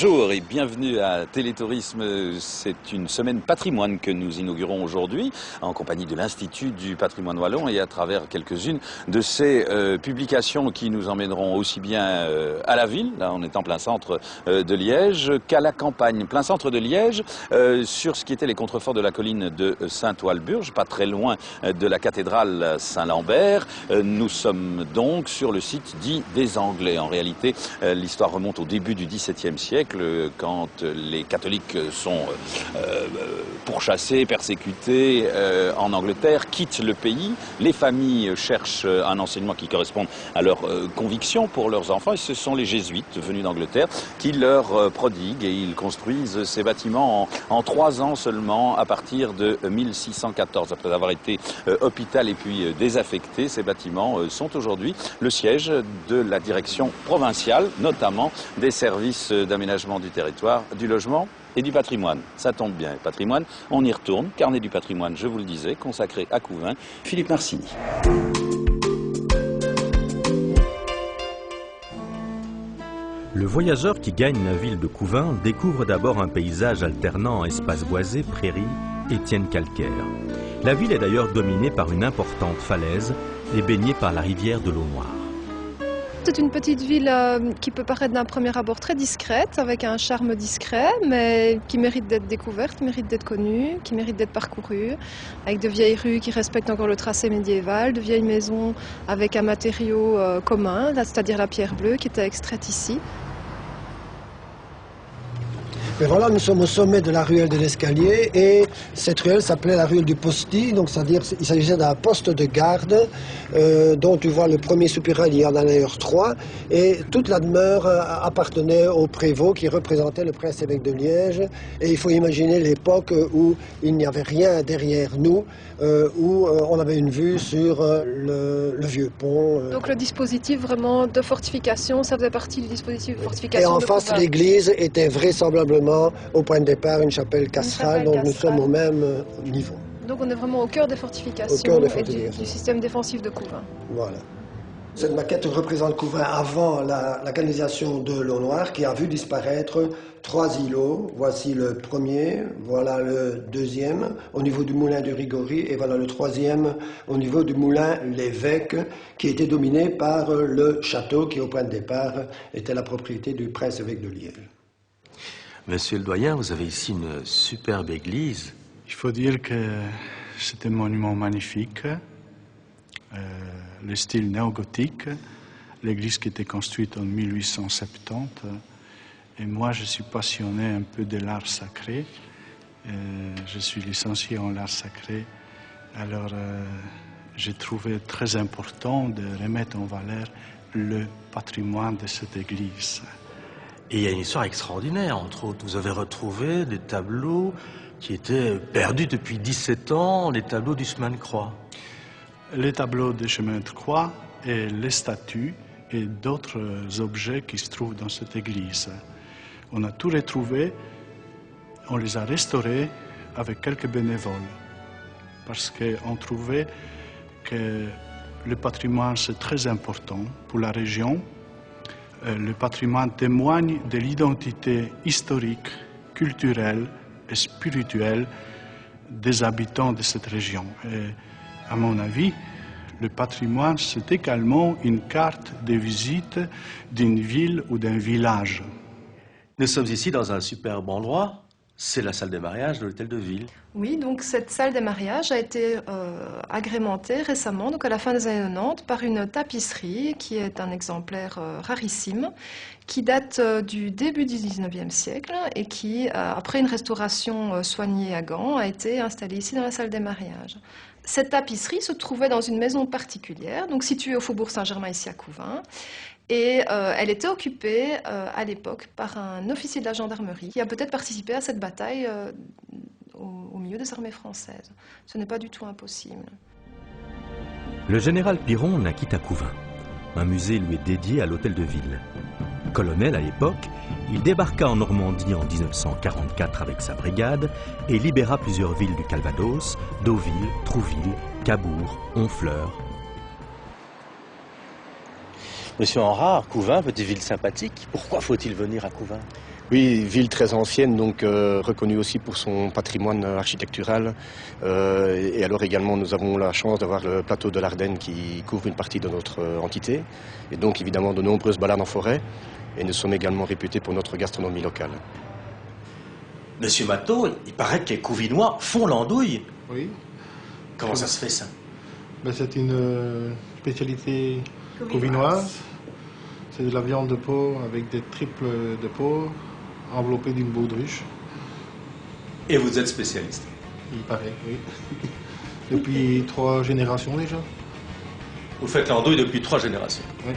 Bonjour et bienvenue à Télétourisme. C'est une semaine patrimoine que nous inaugurons aujourd'hui en compagnie de l'Institut du patrimoine wallon et à travers quelques-unes de ces publications qui nous emmèneront aussi bien à la ville, là on est en plein centre de Liège, qu'à la campagne, plein centre de Liège, sur ce qui était les contreforts de la colline de Saint-Walburge, pas très loin de la cathédrale Saint-Lambert. Nous sommes donc sur le site dit des Anglais. En réalité, l'histoire remonte au début du XVIIe siècle, quand les catholiques sont pourchassés, persécutés en Angleterre, quittent le pays. Les familles cherchent un enseignement qui corresponde à leurs convictions pour leurs enfants. Et ce sont les jésuites venus d'Angleterre qui leur prodiguent et ils construisent ces bâtiments en 3 ans seulement à partir de 1614. Après avoir été hôpital et puis désaffectés, ces bâtiments sont aujourd'hui le siège de la direction provinciale, notamment des services d'aménagement du territoire, du logement et du patrimoine. Ça tombe bien, patrimoine, on y retourne. Carnet du patrimoine, je vous le disais, consacré à Couvain, Philippe Marcini. Le voyageur qui gagne la ville de Couvain découvre d'abord un paysage alternant espaces boisés, prairies et tiennes calcaires. La ville est d'ailleurs dominée par une importante falaise et baignée par la rivière de l'eau noire. C'est une petite ville qui peut paraître d'un premier abord très discrète, avec un charme discret, mais qui mérite d'être découverte, qui mérite d'être connue, qui mérite d'être parcourue, avec de vieilles rues qui respectent encore le tracé médiéval, de vieilles maisons avec un matériau commun, c'est-à-dire la pierre bleue qui était extraite ici. Mais voilà, nous sommes au sommet de la ruelle de l'Escalier et cette ruelle s'appelait la ruelle du Posti, donc c'est-à-dire il s'agissait d'un poste de garde dont tu vois le premier soupirant, il y en a d'ailleurs 3, et toute la demeure appartenait au prévôt qui représentait le prince-évêque de Liège. Et il faut imaginer l'époque où il n'y avait rien derrière nous, où on avait une vue sur le vieux pont. Donc le dispositif vraiment de fortification, ça faisait partie du dispositif de fortification. Et en de face, Couvain. l'église était vraisemblablement au point de départ une chapelle castrale, donc nous sommes au même niveau. Donc on est vraiment au cœur des fortifications, et du système défensif de Couvain. Voilà. Cette maquette représente Couvain avant la canalisation de l'eau noire qui a vu disparaître 3 îlots. Voici le premier, voilà le deuxième au niveau du moulin du Rigori et voilà le troisième au niveau du moulin L'Évêque qui était dominé par le château qui au point de départ était la propriété du prince-évêque de Liège. Monsieur le doyen, vous avez ici une superbe église. Il faut dire que c'est un monument magnifique, le style néo-gothique, l'église qui était construite en 1870. Et moi, je suis passionné un peu de l'art sacré. Je suis licencié en l'art sacré. Alors, j'ai trouvé très important de remettre en valeur le patrimoine de cette église. Et il y a une histoire extraordinaire, entre autres. Vous avez retrouvé des tableaux qui étaient perdus depuis 17 ans, les tableaux du chemin de croix. Les tableaux du chemin de croix et les statues et d'autres objets qui se trouvent dans cette église. On a tout retrouvé, on les a restaurés avec quelques bénévoles. Parce qu'on trouvait que le patrimoine c'est très important pour la région. Le patrimoine témoigne de l'identité historique, culturelle et spirituelle des habitants de cette région. Et à mon avis, le patrimoine, c'est également une carte de visite d'une ville ou d'un village. Nous sommes ici dans un superbe endroit. C'est la salle des mariages de l'hôtel de ville. Oui, donc cette salle des mariages a été agrémentée récemment, donc à la fin des années 90, par une tapisserie qui est un exemplaire rarissime, qui date du début du 19e siècle et qui, après une restauration soignée à Gand, a été installée ici dans la salle des mariages. Cette tapisserie se trouvait dans une maison particulière, donc située au Faubourg Saint-Germain, ici à Couvain. Et elle était occupée à l'époque par un officier de la gendarmerie qui a peut-être participé à cette bataille au milieu des armées françaises. Ce n'est pas du tout impossible. Le général Piron naquit à Couvain. Un musée lui est dédié à l'hôtel de ville. Colonel à l'époque, il débarqua en Normandie en 1944 avec sa brigade et libéra plusieurs villes du Calvados, Deauville, Trouville, Cabourg, Honfleur. Monsieur Henrard, Couvain, petite ville sympathique. Pourquoi faut-il venir à Couvain? Oui, ville très ancienne, donc reconnue aussi pour son patrimoine architectural. Et alors également, nous avons la chance d'avoir le plateau de l'Ardenne qui couvre une partie de notre entité. Et donc évidemment de nombreuses balades en forêt. Et nous sommes également réputés pour notre gastronomie locale. Monsieur Matteau, il paraît que les Couvinois font l'andouille. Oui. Comment ça se fait ça? Ben, c'est une spécialité couvinoise. C'est de la viande de porc avec des triples de porc enveloppées d'une baudruche. Et vous êtes spécialiste? Il paraît, oui. Depuis 3 générations déjà. Vous faites l'andouille depuis 3 générations? Oui.